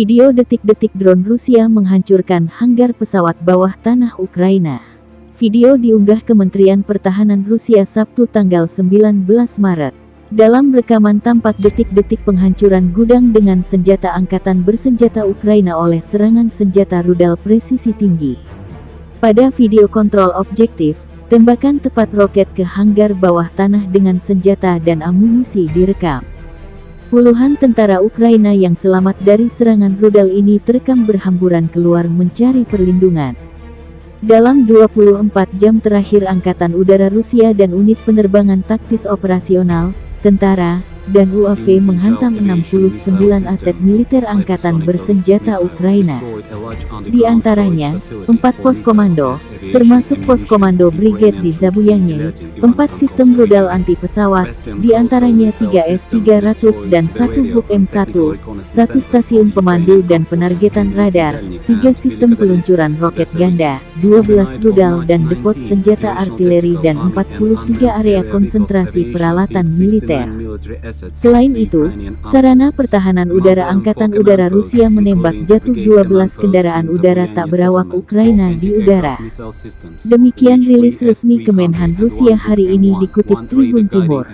Video detik-detik drone Rusia menghancurkan hanggar pesawat bawah tanah Ukraina. Video diunggah Kementerian Pertahanan Rusia Sabtu tanggal 19 Maret. Dalam rekaman tampak detik-detik penghancuran gudang dengan senjata angkatan bersenjata Ukraina oleh serangan senjata rudal presisi tinggi. Pada video kontrol objektif, tembakan tepat roket ke hanggar bawah tanah dengan senjata dan amunisi direkam. Puluhan tentara Ukraina yang selamat dari serangan rudal ini terekam berhamburan keluar mencari perlindungan. Dalam 24 jam terakhir Angkatan Udara Rusia dan unit penerbangan taktis operasional, tentara, dan UAV menghantam 69 aset militer angkatan bersenjata Ukraina. Di antaranya, 4 pos komando, termasuk pos komando Brigade di Zabuyanye, 4 sistem rudal anti pesawat, di antaranya 3 S-300 dan 1 Buk M1, 1 stasiun pemandu dan penargetan radar, 3 sistem peluncuran roket ganda, 12 rudal dan depot senjata artileri dan 43 area konsentrasi peralatan militer. Selain itu, sarana pertahanan udara Angkatan Udara Rusia menembak jatuh 12 kendaraan udara tak berawak Ukraina di udara. Demikian rilis resmi Kemenhan Rusia hari ini dikutip Tribun Timur.